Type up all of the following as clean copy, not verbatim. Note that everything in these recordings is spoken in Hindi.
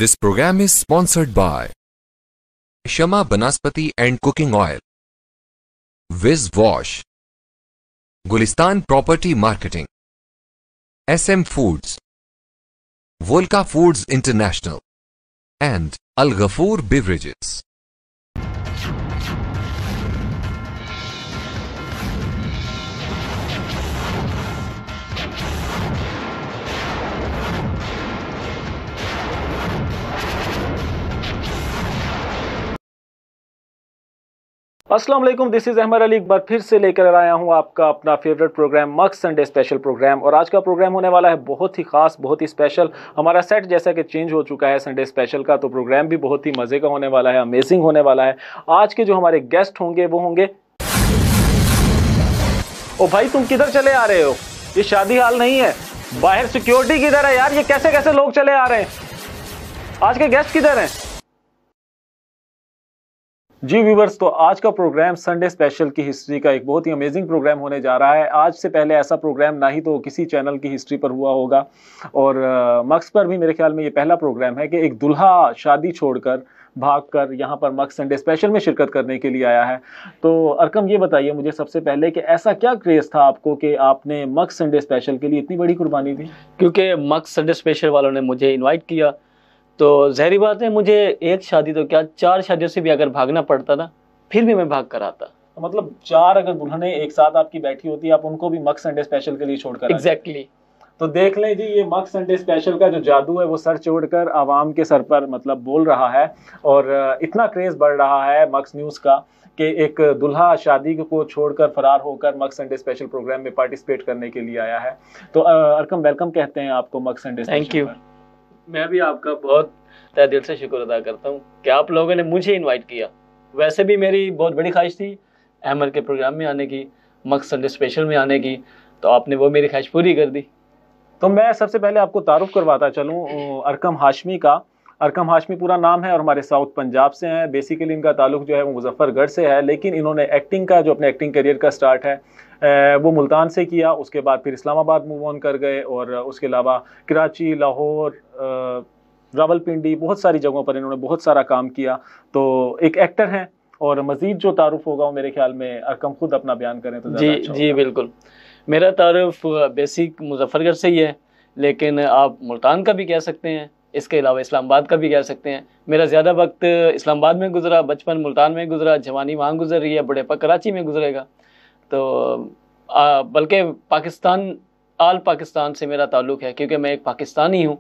This program is sponsored by Shama Banaspati and Cooking Oil, Viz Wash, Gulistan Property Marketing, SM Foods, Volca Foods International, and Al Ghafoor Beverages. अस्सलाम वालेकुम, दिस इज़ अहमद अली। एक बार फिर से लेकर आया हूँ आपका अपना फेवरेट प्रोग्राम मक्स संडे स्पेशल प्रोग्राम। और आज का प्रोग्राम होने वाला है बहुत ही ख़ास, बहुत ही स्पेशल। हमारा सेट जैसा कि चेंज हो चुका है संडे स्पेशल का, तो प्रोग्राम भी बहुत ही मज़े का होने वाला है, अमेजिंग होने वाला है। आज के जो हमारे गेस्ट होंगे वो होंगे, ओ भाई तुम किधर चले आ रहे हो? ये शादी हाल नहीं है, बाहर सिक्योरिटी किधर है यार? ये कैसे कैसे लोग चले आ रहे हैं? आज के गेस्ट किधर हैं? जी व्यूवर्स, तो आज का प्रोग्राम संडे स्पेशल की हिस्ट्री का एक बहुत ही अमेजिंग प्रोग्राम होने जा रहा है। आज से पहले ऐसा प्रोग्राम ना ही तो किसी चैनल की हिस्ट्री पर हुआ होगा, और मक्स पर भी मेरे ख्याल में ये पहला प्रोग्राम है कि एक दूल्हा शादी छोड़कर भागकर यहाँ पर मक्स संडे स्पेशल में शिरकत करने के लिए आया है। तो अरकम, ये बताइए मुझे सबसे पहले कि ऐसा क्या क्रेज़ था आपको कि आपने मक्स संडे स्पेशल के लिए इतनी बड़ी कुर्बानी दी? क्योंकि मक्स संडे स्पेशल वालों ने मुझे इनवाइट किया, तो ज़ाहिर बात है मुझे एक शादी तो क्या 4 शादियों से भी अगर भागना पड़ता ना, फिर भी मैं भाग कर आता। तो मतलब 4 अगर दुल्हनें एक साथ आपकी बैठी होती है, आप उनको भी मक्स संडे स्पेशल के लिए छोड़कर एग्जैक्टली। तो देख लें जी, ये मक्स संडे स्पेशल का जो जादू है वो सर छोड़कर आवाम के सर पर मतलब बोल रहा है। और इतना क्रेज़ बढ़ रहा है मक्स न्यूज़ का कि एक दुल्हा शादी को छोड़कर फरार होकर मक्स संडे स्पेशल प्रोग्राम में पार्टिसिपेट करने के लिए आया है। तो अरकम, वेलकम कहते हैं आपको मक्स संडे स्पेशल। Thank you. मैं भी आपका बहुत तहे दिल से शुक्र अदा करता हूँ कि आप लोगों ने मुझे इनवाइट किया। वैसे भी मेरी बहुत बड़ी ख्वाहिश थी अहमद के प्रोग्राम में आने की, मक्स संडे स्पेशल में आने की, तो आपने वो मेरी ख्वाहिश पूरी कर दी। तो मैं सबसे पहले आपको तारुफ करवाता चलूँ अरकम हाशमी का। अरकम हाशमी पूरा नाम है और हमारे साउथ पंजाब से हैं। बेसिकली इनका ताल्लुक जो है वो मुजफ्फरगढ़ से है, लेकिन इन्होंने एक्टिंग का जो अपने एक्टिंग करियर का स्टार्ट है वो मुल्तान से किया। उसके बाद फिर इस्लामाबाद मूव ऑन कर गए, और उसके अलावा कराची, लाहौर, रावलपिंडी, बहुत सारी जगहों पर इन्होंने बहुत सारा काम किया। तो एक एक्टर हैं, और मज़ीद जो तारुफ होगा वो मेरे ख्याल में अरकम खुद अपना बयान करें तो जी अच्छा जी बिल्कुल। मेरा तारुफ बेसिक मुजफ्फरगढ़ से ही है, लेकिन आप मुल्तान का भी कह सकते हैं, इसके अलावा इस्लामाबाद का भी कह सकते हैं। मेरा ज़्यादा वक्त इस्लामाबाद में गुजरा, बचपन मुल्तान में गुजरा, जवानी वहाँ गुजर रही है, बुढ़ापा कराची में गुजरेगा। तो बल्कि पाकिस्तान, आल पाकिस्तान से मेरा ताल्लुक़ है, क्योंकि मैं एक पाकिस्तानी हूँ।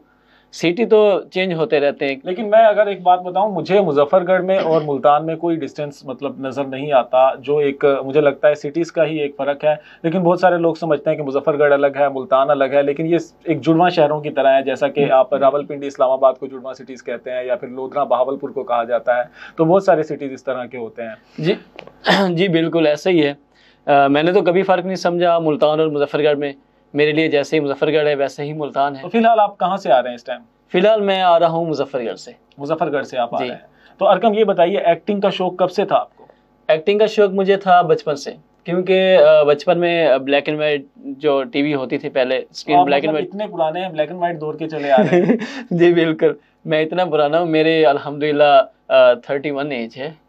सिटी तो चेंज होते रहते हैं, लेकिन मैं अगर एक बात बताऊं, मुझे मुजफ्फरगढ़ में और मुल्तान में कोई डिस्टेंस मतलब नज़र नहीं आता। जो एक मुझे लगता है सिटीज़ का ही एक फ़र्क है, लेकिन बहुत सारे लोग समझते हैं कि मुजफ्फरगढ़ अलग है, मुल्तान अलग है, लेकिन ये एक जुड़वा शहरों की तरह है। जैसा कि आप रावलपिंडी, इस्लामाबाद को जुड़वा सिटीज़ कहते हैं, या फिर लोधरा, बहावलपुर को कहा जाता है। तो बहुत सारे सिटीज़ इस तरह के होते हैं। जी जी बिल्कुल ऐसा ही है। मैंने तो कभी फ़र्क नहीं समझा मुल्तान और मुजफ्फरगढ़ में। मेरे लिए जैसे ही मुजफ्फरगढ़ है वैसे ही मुल्तान है। तो फिलहाल आप कहाँ से आ रहे हैं इस टाइम? फिलहाल मैं आ रहा हूँ मुजफ्फरगढ़ से। मुजफ्फरगढ़ से आप आ रहे हैं। तो अरकम, ये बताइए एक्टिंग का शौक कब से था आपको? एक्टिंग का शौक मुझे था बचपन से, क्योंकि बचपन में ब्लैक एंड वाइट जो टीवी होती थी पहले, स्क्रीन ब्लैक एंड वाइट। इतने पुराने हैं, ब्लैक एंड वाइट दौर के चले आ रहे हैं। जी बिल्कुल, मैं इतना पुराना हूँ। मेरे अल्हम्दुलिल्लाह 31 एज है।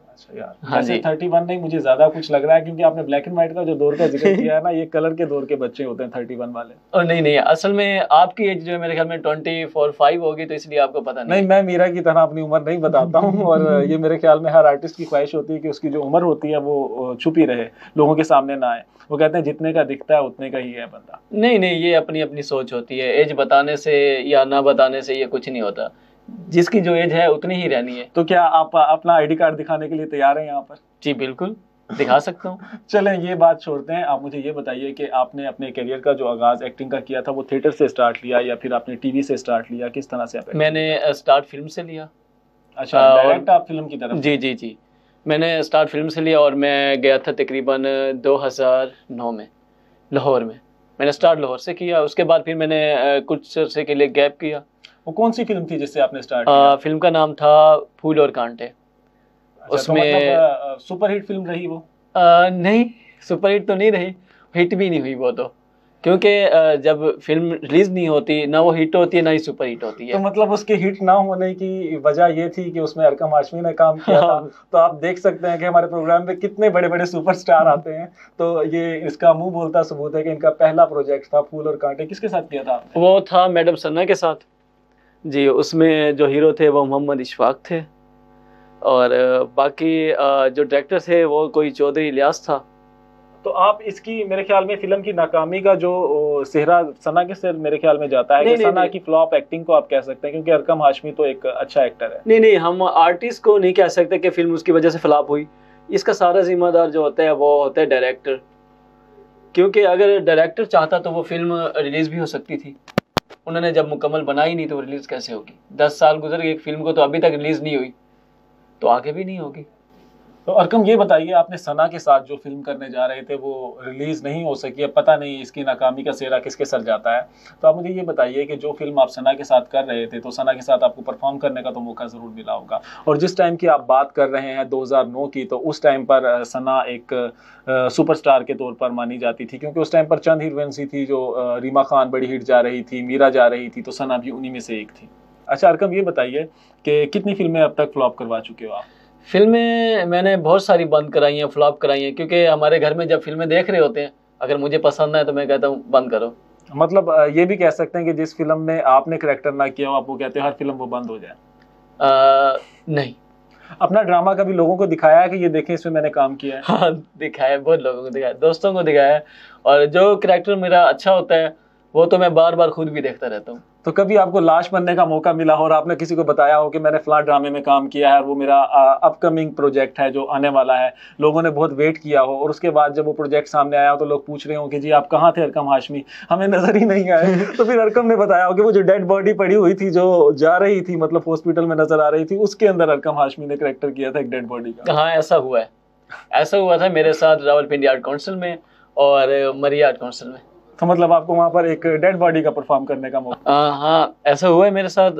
अच्छा यार, हाँ जी। 31 नहीं, मुझे ज्यादा कुछ लग रहा है, क्योंकि आपने ब्लैक एंड व्हाइट का जो दौर का जिक्र किया है ना, ये कलर के दौर के बच्चे होते हैं 31 वाले। और नहीं, असल में आपकी एज जो है मेरे ख्याल में 24-5 होगी, तो इसलिए आपको पता नहीं। मैं मीरा की तरह अपनी उम्र नहीं बताता हूँ। और ये मेरे ख्याल में हर आर्टिस्ट की ख्वाहिश होती है कि उसकी जो उम्र होती है वो छुपी रहे, लोगों के सामने ना आए। वो कहते हैं जितने का दिखता है उतने का ही है बंदा। नहीं, ये अपनी अपनी सोच होती है। एज बताने से या ना बताने से ये कुछ नहीं होता। जिसकी जो एज है उतनी ही रहनी है। तो क्या आप अपना आईडी कार्ड दिखाने के लिए तैयार हैं यहाँ पर? जी बिल्कुल, दिखा सकता हूँ। चलें, ये बात छोड़ते हैं। आप मुझे ये बताइए कि आपने अपने करियर का जो आगाज़ एक्टिंग का किया था वो थिएटर से स्टार्ट लिया या फिर आपने टीवी से स्टार्ट लिया? किस तरह से? मैंने स्टार्ट फिल्म से लिया। अच्छा, डायरेक्ट आप फिल्म की तरफ? जी, मैंने स्टार्ट फिल्म से लिया, और मैं गया था तकरीबन 2009 में लाहौर में। मैंने स्टार्ट लाहौर से किया। उसके बाद फिर मैंने कुछ अरसे के लिए गैप किया। वो कौन सी फिल्म थी जिससे आपने स्टार्ट किया? फिल्म का नाम था फूल और कांटे। अच्छा, उसमें तो मतलब सुपर हिट फिल्म रही वो? नहीं, सुपर हिट तो नहीं रही, हिट भी नहीं हुई वो तो। क्योंकि जब फिल्म रिलीज नहीं होती, ना वो हिट होती है ना ही सुपर हिट होती है। तो मतलब उसके हिट ना होने की वजह ये थी कि उसमें अरकम हाशमी ने काम किया था। तो आप देख सकते हैं कि हमारे प्रोग्राम पे कितने बड़े बड़े सुपरस्टार आते हैं। तो ये इसका मुंह बोलता सबूत है कि इनका पहला प्रोजेक्ट था फूल और कांटे। किसके साथ किया था आपने? वो था मैडम सना के साथ जी। उसमें जो हीरो थे वो मोहम्मद इशफाक थे, और बाकी जो डायरेक्टर थे वो कोई चौधरी इलियास था। तो आप इसकी मेरे ख्याल में फिल्म की नाकामी का जो सेहरा सना के सिर मेरे ख्याल में जाता है कि सना की फ्लॉप एक्टिंग को आप कह सकते हैं, क्योंकि अरकम हाशमी तो एक अच्छा एक्टर है। नहीं, हम आर्टिस्ट को नहीं कह सकते कि फिल्म उसकी वजह से फ्लॉप हुई। इसका सारा जिम्मेदार जो होता है वो होता है डायरेक्टर, क्योंकि अगर डायरेक्टर चाहता तो वो फिल्म रिलीज भी हो सकती थी। उन्होंने जब मुकम्मल बनाई नहीं तो रिलीज कैसे होगी? 10 साल गुजर गए एक फिल्म को, तो अभी तक रिलीज नहीं हुई, तो आगे भी नहीं होगी। तो अरकम ये बताइए, आपने सना के साथ जो फिल्म करने जा रहे थे वो रिलीज नहीं हो सकी। अब पता नहीं इसकी नाकामी का सेहरा किसके सर जाता है। तो आप मुझे ये बताइए कि जो फिल्म आप सना के साथ कर रहे थे, तो सना के साथ आपको परफॉर्म करने का तो मौका ज़रूर मिला होगा, और जिस टाइम की आप बात कर रहे हैं 2009 की, तो उस टाइम पर सना एक सुपरस्टार के तौर पर मानी जाती थी, क्योंकि उस टाइम पर चंद हीरोइंस थी जो रीमा खान बड़ी हिट जा रही थी, मीरा जा रही थी, तो सना भी उन्हीं में से एक थी। अच्छा अरकम ये बताइए कि कितनी फिल्में अब तक फ्लॉप करवा चुके हो आप? फिल्में मैंने बहुत सारी बंद कराई हैं, फ्लॉप कराई हैं, क्योंकि हमारे घर में जब फिल्में देख रहे होते हैं, अगर मुझे पसंद है तो मैं कहता हूँ बंद करो। मतलब ये भी कह सकते हैं कि जिस फिल्म में आपने करेक्टर ना किया हो, आप वो कहते हैं हर फिल्म वो बंद हो जाए? नहीं। अपना ड्रामा कभी लोगों को दिखाया है कि ये देखें इसमें मैंने काम किया है? हाँ दिखाया, बहुत लोगों को दिखाया, दोस्तों को दिखाया, और जो करेक्टर मेरा अच्छा होता है वो तो मैं बार बार खुद भी देखता रहता हूँ। तो कभी आपको लाश बनने का मौका मिला हो और आपने किसी को बताया हो कि मैंने फलां ड्रामे में काम किया है और वो मेरा अपकमिंग प्रोजेक्ट है जो आने वाला है, लोगों ने बहुत वेट किया हो, और उसके बाद जब वो प्रोजेक्ट सामने आया हो तो लोग पूछ रहे हो कि जी आप कहाँ थे अरकम हाशमी, हमें नजर ही नहीं आए। तो फिर अरकम ने बताया हो कि वो जो डेड बॉडी पड़ी हुई थी जो जा रही थी, मतलब हॉस्पिटल में नजर आ रही थी, उसके अंदर अरकम हाशमी ने करेक्टर किया था एक डेड बॉडी का। हाँ ऐसा हुआ है, ऐसा हुआ था मेरे साथ रावलपिंडी आर्ट काउंसिल में और मरी आर्ट काउंसिल में। तो मतलब आपको वहाँ पर एक डेड बॉडी का परफॉर्म करने का मौका? हाँ ऐसा हुआ है मेरे साथ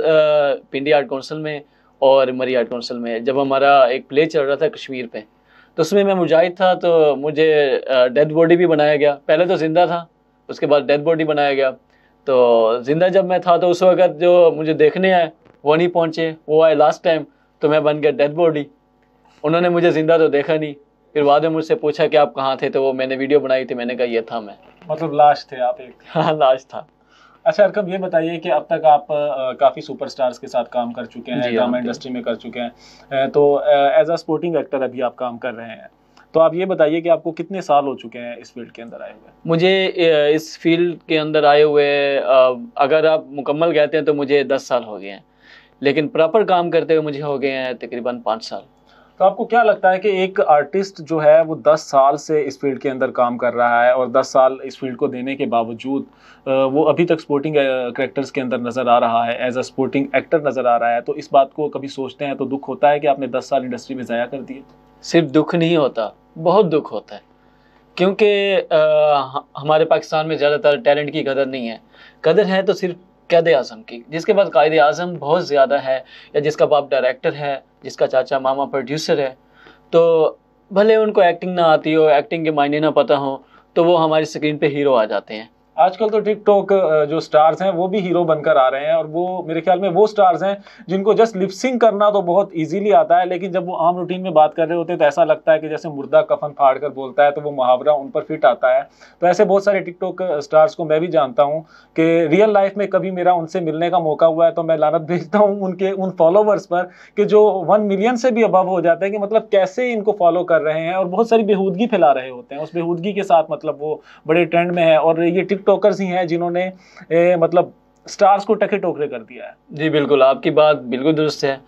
पिंडी आर्ट काउंसिल में और मरी आर्ट काउंसिल में। जब हमारा एक प्ले चल रहा था कश्मीर पे, तो उसमें मैं मुजाहिद था, तो मुझे डेड बॉडी भी बनाया गया। पहले तो जिंदा था, उसके बाद डेड बॉडी बनाया गया। तो जिंदा जब मैं था तो उस वक्त जो मुझे देखने आए वो नहीं पहुँचे, वो आए लास्ट टाइम, तो मैं बन गया डेड बॉडी। उन्होंने मुझे जिंदा तो देखा नहीं, फिर बाद में मुझसे पूछा कि आप कहाँ थे, तो वो मैंने वीडियो बनाई थी, मैंने कहा ये था मैं। मतलब लाश थे आप एक? हाँ लाश था। अच्छा अरकम ये बताइए कि अब तक आप काफ़ी सुपरस्टार्स के साथ काम कर चुके हैं, ड्रामा इंडस्ट्री में कर चुके हैं, तो एज अ स्पोर्टिंग एक्टर अभी आप काम कर रहे हैं, तो आप ये बताइए कि आपको कितने साल हो चुके हैं इस फील्ड के अंदर आए हुए? मुझे इस फील्ड के अंदर आए हुए अगर आप मुकम्मल कहते हैं तो मुझे 10 साल हो गए हैं, लेकिन प्रॉपर काम करते हुए मुझे हो गए हैं तकरीबन 5 साल। तो आपको क्या लगता है कि एक आर्टिस्ट जो है वो 10 साल से इस फील्ड के अंदर काम कर रहा है और 10 साल इस फील्ड को देने के बावजूद वो अभी तक स्पोर्टिंग करेक्टर्स के अंदर नज़र आ रहा है, एज अ स्पोर्टिंग एक्टर नज़र आ रहा है, तो इस बात को कभी सोचते हैं तो दुख होता है कि आपने 10 साल इंडस्ट्री में ज़ाया कर दिए? सिर्फ दुख नहीं होता, बहुत दुख होता है, क्योंकि हमारे पाकिस्तान में ज़्यादातर टैलेंट की कदर नहीं है। कदर है तो सिर्फ कायदे आज़म की, जिसके पास कायदे आज़म बहुत ज़्यादा है, या जिसका बाप डायरेक्टर है, जिसका चाचा मामा प्रोड्यूसर है, तो भले उनको एक्टिंग ना आती हो, एक्टिंग के मायने ना पता हो, तो वो हमारी स्क्रीन पे हीरो आ जाते हैं। आजकल तो टिकटॉक जो स्टार्स हैं वो भी हीरो बनकर आ रहे हैं, और वो मेरे ख्याल में वो स्टार्स हैं जिनको जस्ट लिपसिंग करना तो बहुत इजीली आता है, लेकिन जब वो आम रूटीन में बात कर रहे होते हैं तो ऐसा लगता है कि जैसे मुर्दा कफन फाड़ कर बोलता है, तो वो मुहावरा उन पर फिट आता है। तो ऐसे बहुत सारे टिकटॉक स्टार्स को मैं भी जानता हूँ कि रियल लाइफ में कभी मेरा उनसे मिलने का मौका हुआ है तो मैं लानत भेजता हूँ उनके उन फॉलोवर्स पर कि जो 1 मिलियन से भी अबव हो जाते हैं, कि मतलब कैसे इनको फॉलो कर रहे हैं और बहुत सारी बेहूदगी फैला रहे होते हैं। उस बेहूदगी के साथ मतलब वो बड़े ट्रेंड में है, और ये टिकटॉकर्स ही हैं जिन्होंने मतलब स्टार्स को टके टोकरे कर दिया है। जी बिल्कुल, आपकी बात बिल्कुल दुरुस्त है।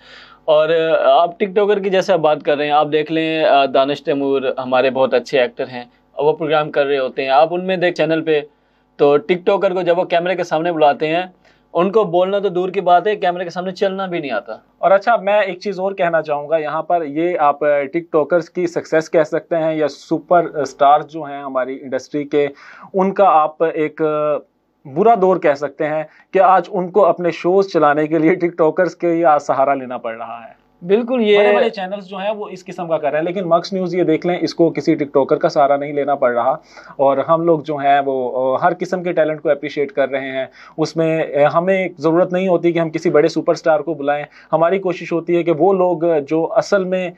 और आप टिकटॉकर की जैसे आप बात कर रहे हैं, आप देख लें दानिश तैमूर हमारे बहुत अच्छे एक्टर हैं, वो प्रोग्राम कर रहे होते हैं, आप उनमें देख चैनल पे, तो टिकटॉकर को जब वो कैमरे के सामने बुलाते हैं, उनको बोलना तो दूर की बात है, कैमरे के सामने चलना भी नहीं आता। और अच्छा मैं एक चीज़ और कहना चाहूँगा यहाँ पर, ये आप टिकटॉकर्स की सक्सेस कह सकते हैं या सुपर स्टार्स जो हैं हमारी इंडस्ट्री के, उनका आप एक बुरा दौर कह सकते हैं कि आज उनको अपने शोज चलाने के लिए टिकटॉकर्स के या सहारा लेना पड़ रहा है? बिल्कुल, ये बड़े बड़े चैनल्स जो हैं वो इस किस्म का कर रहे हैं, लेकिन मक्स न्यूज़ ये देख लें, इसको किसी टिकटॉकर का सहारा नहीं लेना पड़ रहा, और हम लोग जो हैं वो हर किस्म के टैलेंट को अप्रिशिएट कर रहे हैं। उसमें हमें ज़रूरत नहीं होती कि हम किसी बड़े सुपरस्टार को बुलाएं, हमारी कोशिश होती है कि वो लोग जो असल में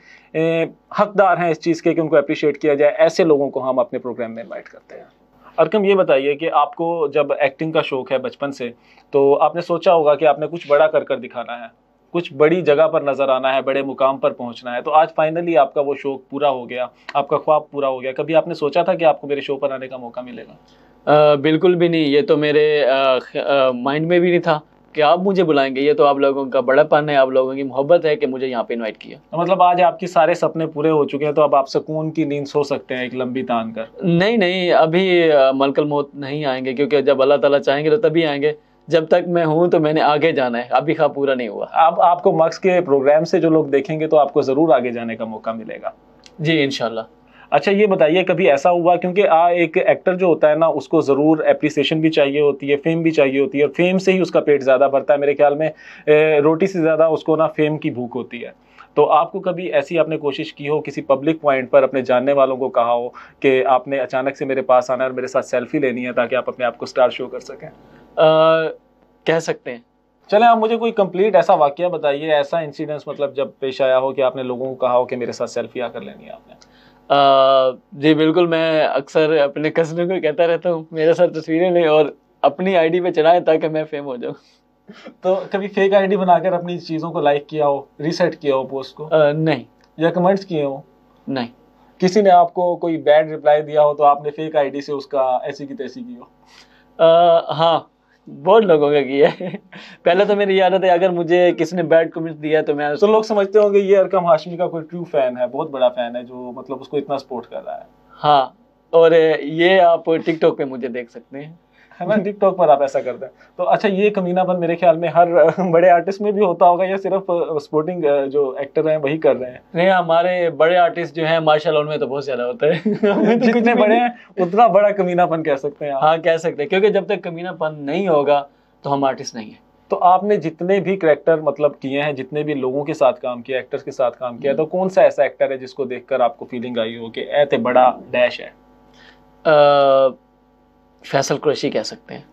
हकदार हैं इस चीज़ के कि उनको अप्रिशिएट किया जाए, ऐसे लोगों को हम अपने प्रोग्राम में इन्वाइट करते हैं। अरकम, ये बताइए कि आपको जब एक्टिंग का शौक़ है बचपन से, तो आपने सोचा होगा कि आपने कुछ बड़ा कर दिखाना है, कुछ बड़ी जगह पर नजर आना है, बड़े मुकाम पर पहुंचना है। तो आज फाइनली आपका वो शौक पूरा हो गया, आपका ख्वाब पूरा हो गया। कभी आपने सोचा था कि आपको मेरे शो पर आने का मौका मिलेगा? बिल्कुल भी नहीं, ये तो मेरे माइंड में भी नहीं था कि आप मुझे बुलाएंगे। ये तो आप लोगों का बड़ापन है, आप लोगों की मोहब्बत है कि मुझे यहाँ पे इनवाइट किया। तो मतलब आज आपके सारे सपने पूरे हो चुके हैं, तो अब आप सुकून की नींद सो सकते हैं एक लंबी तान कर? नहीं, अभी मलकल मौत नहीं आएंगे, क्योंकि जब अल्लाह ताला चाहेंगे तो तभी आएंगे। जब तक मैं हूं तो मैंने आगे जाना है, अभी ख्वाब पूरा नहीं हुआ। अब आपको मक्स के प्रोग्राम से जो लोग देखेंगे तो आपको ज़रूर आगे जाने का मौका मिलेगा। जी इंशाल्लाह। अच्छा, ये बताइए, कभी ऐसा हुआ, क्योंकि एक एक्टर जो होता है ना, उसको ज़रूर एप्रिसिएशन भी चाहिए होती है, फेम भी चाहिए होती है, और फेम से ही उसका पेट ज़्यादा भरता है। मेरे ख्याल में रोटी से ज़्यादा उसको ना फेम की भूख होती है। तो आपको कभी ऐसी आपने कोशिश की हो, किसी पब्लिक पॉइंट पर अपने जानने वालों को कहा हो कि आपने अचानक से मेरे पास आना है और मेरे साथ सेल्फी लेनी है, ताकि आप अपने आप को स्टार शो कर सकें? कह सकते हैं। चलें, आप मुझे कोई कंप्लीट ऐसा वाकया बताइए, ऐसा इंसिडेंस मतलब जब पेश आया हो कि आपने लोगों को कहा हो कि मेरे साथ सेल्फी आकर लेनी है आपने। जी बिल्कुल, मैं अक्सर अपने कज़नों को कहता रहता हूँ मेरे साथ तस्वीरें लें और अपनी आईडी पे चढ़ाएं ताकि मैं फेम हो जाऊँ। तो कभी फेक आईडी बनाकर अपनी चीज़ों को लाइक किया हो, रीसेट किया हो पोस्ट को? नहीं। या कमेंट्स किए हो? नहीं। किसी ने आपको कोई बैड रिप्लाई दिया हो तो आपने फेक आईडी से उसका ऐसी की तैसी की हो? हाँ, बहुत लोगों का किया है। पहले तो मेरी आदत है, अगर मुझे किसी ने बैड कमेंट दिया है तो मैं तो लोग समझते होंगे ये अरकम हाशमी का कोई ट्रू फैन है, बहुत बड़ा फैन है, जो मतलब उसको इतना सपोर्ट कर रहा है। हाँ, और ये आप टिकटॉक पे मुझे देख सकते हैं, है ना, टिकटॉक पर आप ऐसा करते हैं। तो अच्छा, ये कमीनापन मेरे ख्याल में हर बड़े आर्टिस्ट में भी होता होगा, या सिर्फ स्पोर्टिंग जो एक्टर हैं वही कर रहे हैं? नहीं, हमारे बड़े आर्टिस्ट जो हैं माशाल्लाह उनमें तो बहुत ज्यादा होता है। जितने बड़े हैं उतना बड़ा कमीनापन कह सकते हैं आप। हाँ कह सकते हैं, क्योंकि जब तक कमीनापन नहीं होगा तो हम आर्टिस्ट नहीं है। तो आपने जितने भी कैरेक्टर मतलब किए हैं, जितने भी लोगों के साथ काम किया, एक्टर्स के साथ काम किया, तो कौन सा ऐसा एक्टर है जिसको देखकर आपको फीलिंग आई हो कि ऐते बड़ा डैश है? फैसल कुरैशी कह सकते हैं।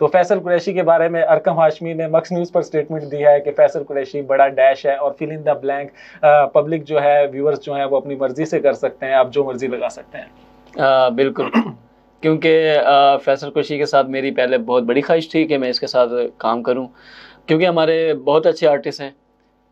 तो फैसल कुरैशी के बारे में अरकम हाशमी ने मक्स न्यूज़ पर स्टेटमेंट दिया है कि फैसल कुरैशी बड़ा डैश है, और fill in the blank public जो है, व्यूअर्स जो हैं वो अपनी मर्जी से कर सकते हैं, आप जो मर्जी लगा सकते हैं। बिल्कुल, क्योंकि फैसल कुरैशी के साथ मेरी पहले बहुत बड़ी ख्वाहिश थी कि मैं इसके साथ काम करूं, क्योंकि हमारे बहुत अच्छे आर्टिस्ट हैं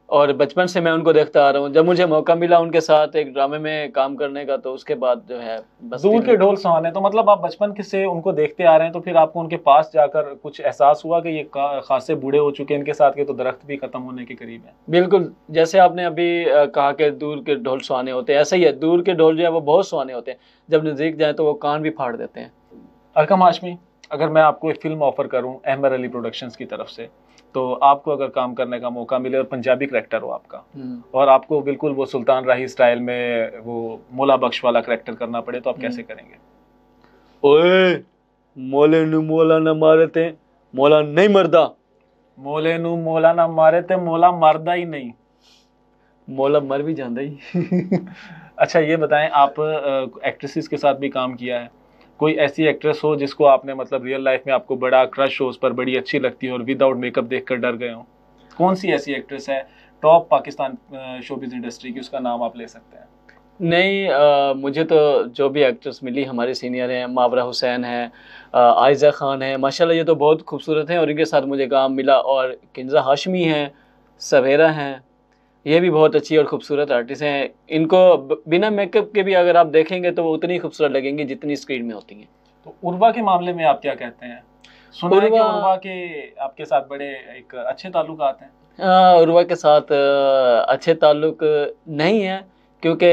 और बचपन से मैं उनको देखता आ रहा हूँ। जब मुझे मौका मिला उनके साथ एक ड्रामे में काम करने का, तो उसके बाद जो है बस दूर के ढोल सुहाने। तो मतलब आप बचपन से उनको देखते आ रहे हैं, तो फिर आपको उनके पास जाकर कुछ एहसास हुआ कि ये खासे बूढ़े हो चुके हैं इनके साथ के, तो दरख्त भी खत्म होने के करीब है? बिल्कुल, जैसे आपने अभी कहा कि दूर के ढोल सुहाने होते हैं, ऐसा ही है। दूर के ढोल जो है वो बहुत सुहाने होते हैं, जब नज़दीक जाए तो वो कान भी फाड़ देते हैं। अरकम हाशमी, अगर मैं आपको एक फिल्म ऑफर करूं अहमद अली प्रोडक्शंस की तरफ से, तो आपको अगर काम करने का मौका मिले और पंजाबी करैक्टर हो आपका, और आपको बिल्कुल वो सुल्तान राही स्टाइल में वो मौला बख्श वाला करैक्टर करना पड़े, तो आप कैसे करेंगे? ओए मोले नु मौला ना मारे थे मौला नहीं मरदा, मोले नु मौला ना मारे थे मौला मरदा ही नहीं, मौला मर भी जाता ही। अच्छा, ये बताएं, आप एक्ट्रेसेस के साथ भी काम किया है, कोई ऐसी एक्ट्रेस हो जिसको आपने मतलब रियल लाइफ में आपको बड़ा क्रश हो, उस पर बड़ी अच्छी लगती है और विदाउट मेकअप देखकर डर गए हो? कौन सी ऐसी एक्ट्रेस है टॉप पाकिस्तान शोबिज़ इंडस्ट्री की, उसका नाम आप ले सकते हैं? नहीं, मुझे तो जो भी एक्ट्रेस मिली हमारे सीनियर हैं, मावरा हुसैन है, आयज़ा खान है, माशाल्लाह ये तो बहुत खूबसूरत हैं और इनके साथ मुझे काम मिला। और किंजा हाशमी हैं, सवेरा हैं, ये भी बहुत अच्छी और खूबसूरत आर्टिस्ट हैं। इनको बिना मेकअप के भी अगर आप देखेंगे तो वो उतनी खूबसूरत लगेंगी जितनी स्क्रीन में होती हैं। तो उर्वा के मामले में आप क्या कहते हैं? सुना है कि उर्वा के आपके साथ बड़े एक अच्छे ताल्लुकात हैं। उर्वा के साथ अच्छे ताल्लुक नहीं है, क्योंकि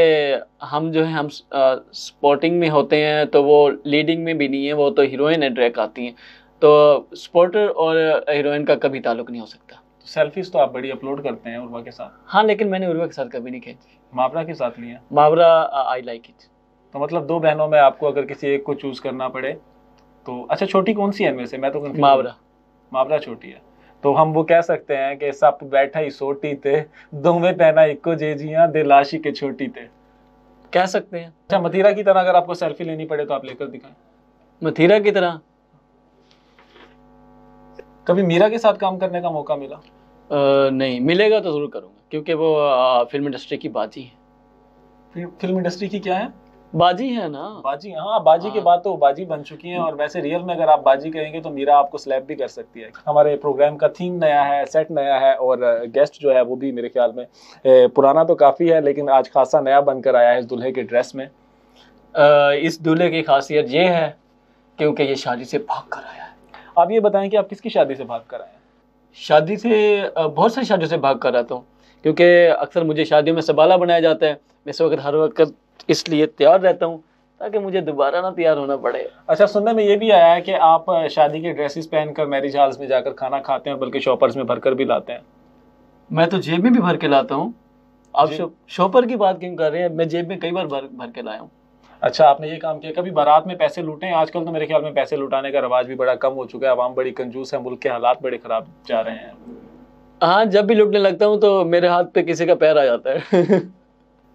हम जो है हम स्पोर्टिंग में होते हैं, तो वो लीडिंग में भी नहीं है, वो तो हीरोइन ड्रैक आती हैं, तो स्पोर्टर और हीरोइन का कभी ताल्लुक नहीं हो सकता। तो सेल्फीज तो आप बड़ी अपलोड करते हैं उर्वा के साथ? हाँ, लेकिन मैंने उर्वा के साथ कभी नहीं खींची। मावरा के साथ लिया? मावरा आई लाइक इट। तो मतलब दो बहनों में आपको अगर किसी एक को चूज करना पड़े तो, अच्छा छोटी कौन सी है इनमें से? मैं तो मावरा। मावरा छोटी है। तो हम वो कह सकते हैं कि सप बैठा ही सोटी थे, दोवें पहना इको जेजियां दे लाशी के छोटी थे, कह सकते हैं। अच्छा, मतीरा की तरह अगर आपको सेल्फी लेनी पड़े तो आप लेकर दिखाएं। मथीरा की तरह? कभी मीरा के साथ काम करने का मौका मिला? नहीं, मिलेगा तो जरूर करूंगा, क्योंकि वो फिल्म इंडस्ट्री की बाजी है। फिल्म इंडस्ट्री की क्या है? बाजी है ना। बाजी, हाँ, बाजी के बाद तो बाजी बन चुकी हैं। और वैसे रियल में अगर आप बाजी कहेंगे तो मीरा आपको स्लैप भी कर सकती है। हमारे प्रोग्राम का थीम नया है, सेट नया है, और गेस्ट जो है वो भी मेरे ख्याल में पुराना तो काफ़ी है, लेकिन आज खासा नया बनकर आया है इस दूल्हे के ड्रेस में। इस दूल्हे की खासियत ये है क्योंकि ये शादी से भाग कर आया है। आप ये बताएं कि आप किसकी शादी से भाग कर आए हैं? शादी से, बहुत सारी शादियों से भाग कर आता हूँ, क्योंकि अक्सर मुझे शादियों में सबाला बनाया जाता है। मैं इस वक्त हर वक्त इसलिए तैयार रहता हूँ ताकि मुझे दोबारा ना तैयार होना पड़े। अच्छा, सुनने में ये भी आया है कि आप शादी के ड्रेसेस पहनकर मैरिज हॉल्स में जाकर खाना खाते हैं, बल्कि शॉपर्स में भरकर भी लाते हैं। मैं तो जेब में भी भर के लाता हूँ। आप शॉपर की बात क्यों कर रहे हैं? मैं जेब में कई बार भर के लाया हूँ। अच्छा, आपने ये काम किया? कभी बारात में पैसे लूटे हैं? आजकल तो मेरे ख्याल में पैसे लुटाने का रवाज भी बड़ा कम हो चुका है, आवाम बड़ी कंजूस है, मुल्क के हालात बड़े खराब जा रहे हैं। हाँ, जब भी लुटने लगता हूँ तो मेरे हाथ पे किसी का पैर आ जाता है।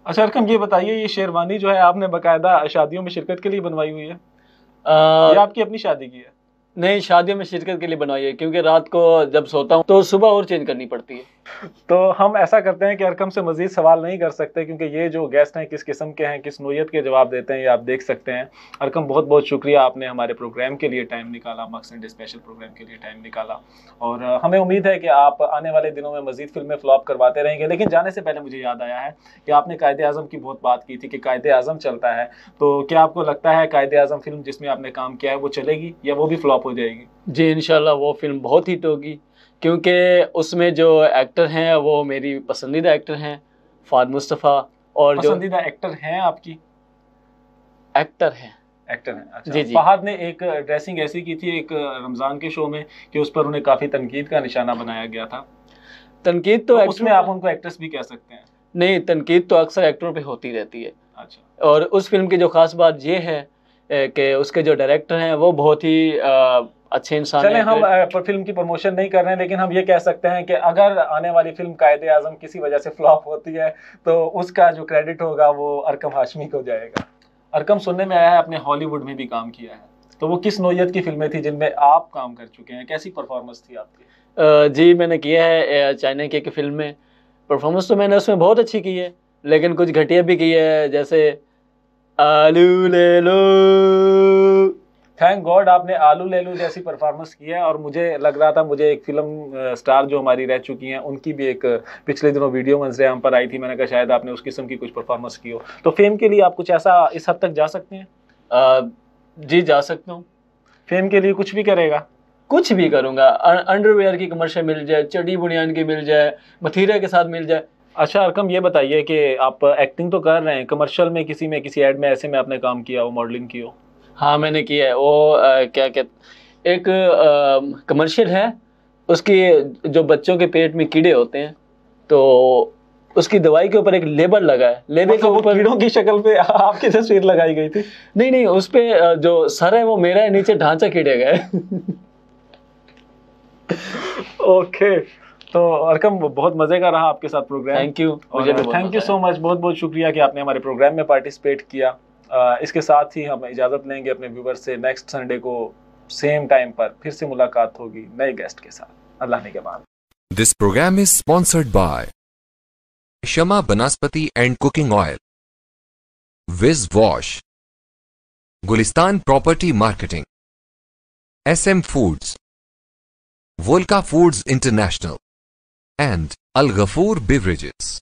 अच्छा अरकम, ये बताइए, ये शेरवानी जो है आपने बाकायदा शादियों में शिरकत के लिए बनवाई हुई है या आपकी अपनी शादी की है? नहीं, शादियों में शिरकत के लिए बनवाई है, क्योंकि रात को जब सोता हूँ तो सुबह और चेंज करनी पड़ती है। तो हम ऐसा करते हैं कि अरकम से मजीद सवाल नहीं कर सकते, क्योंकि ये जो गेस्ट हैं किस किस्म के हैं, किस नोयत के जवाब देते हैं, ये आप देख सकते हैं। अरकम, बहुत बहुत शुक्रिया, आपने हमारे प्रोग्राम के लिए टाइम निकाला, मक्स संडे स्पेशल प्रोग्राम के लिए टाइम निकाला। और हमें उम्मीद है कि आप आने वाले दिनों में मजीद फिल्में फ्लॉप करवाते रहेंगे। लेकिन जाने से पहले मुझे याद आया है कि आपने कायदे आज़म की बहुत बात की थी कि कायदे आज़म चलता है, तो क्या आपको लगता है कायदे आज़म फिल्म जिसमें आपने काम किया है वो चलेगी या वो भी फ्लॉप हो जाएगी? जी, इंशाल्लाह वो फिल्म बहुत हिट होगी, क्योंकि उसमें जो एक्टर हैं वो मेरी पसंदीदा एक्टर हैं, फ़ाद मुस्तफ़ा। और जो पसंदीदा एक्टर हैं आपकी? एक्टर हैं। अच्छा, जी जी। फहद ने एक ड्रेसिंग ऐसी की थी एक रमज़ान के शो में कि उस पर उन्हें काफ़ी तनकीद का निशाना बनाया गया था। तनकीद तो उसमें आप उनको एक्ट्रेस भी कह सकते हैं? नहीं, तनकीद तो अक्सर एक्टरों पे होती रहती है। अच्छा। और उस फिल्म की जो खास बात ये है कि उसके जो डायरेक्टर हैं वो बहुत ही अच्छे इंसान हैं। चलें, हम फिल्म की प्रमोशन नहीं कर रहे हैं, लेकिन हम ये कह सकते हैं कि अगर आने वाली फिल्म कायदे आज़म किसी वजह से फ्लॉप होती है तो उसका जो क्रेडिट होगा वो अरकम हाशमी को जाएगा। अरकम, सुनने में आया है आपने हॉलीवुड में भी काम किया है, तो वो किस नौयत की फिल्में थी जिनमें आप काम कर चुके हैं? कैसी परफॉर्मेंस थी आपकी? जी, मैंने किया है चाइना की एक फिल्म में। परफॉर्मेंस तो मैंने उसमें बहुत अच्छी की है, लेकिन कुछ घटिया भी की है, जैसे आलू ले लो। थैंक गॉड आपने आलू ले लो जैसी परफॉर्मेंस की है। और मुझे लग रहा था, मुझे एक फिल्म स्टार जो हमारी रह चुकी हैं उनकी भी एक पिछले दिनों वीडियो मंजरे हम पर आई थी, मैंने कहा शायद आपने उस किस्म की कुछ परफॉर्मेंस की हो। तो फेम के लिए आप कुछ ऐसा इस हद तक जा सकते हैं? जी, जा सकता हूँ। फेम के लिए कुछ भी करेगा? कुछ भी करूँगा। अंडरवेयर की कमर्शियल मिल जाए, चड्डी बुनियान की मिल जाए, मथीरा के साथ मिल जाए। अच्छा अरकम, ये बताइए कि आप एक्टिंग तो कर रहे हैं, कमर्शियल में किसी ऐड में ऐसे में आपने काम किया हो, मॉडलिंग की हो? हाँ, मैंने किया है। वो क्या कहते, एक कमर्शियल है, उसकी जो बच्चों के पेट में कीड़े होते हैं तो उसकी दवाई के ऊपर एक लेबल लगा है। लेबल के ऊपर कीड़ों की शक्ल पे आपकी तस्वीर लगाई गई थी? नहीं, उस पे जो सर है वो मेरा है, नीचे ढांचा कीड़े का है। ओके, तो अरकम बहुत मजे का रहा आपके साथ programme. Thank you, thank you so much, बहुत बहुत शुक्रिया कि आपने हमारे प्रोग्राम में पार्टिसिपेट किया। इसके साथ ही हम इजाज़त लेंगे अपने व्यूवर्स से। नेक्स्ट संडे को सेम टाइम पर फिर से मुलाकात होगी नए गेस्ट के साथ। अल्लाह ने के बाद। This programme is sponsored by Shama Vanaspati and cooking oil, Wiz wash, Gulistan property marketing, SM foods, वोल्का foods international and Al Ghafoor beverages.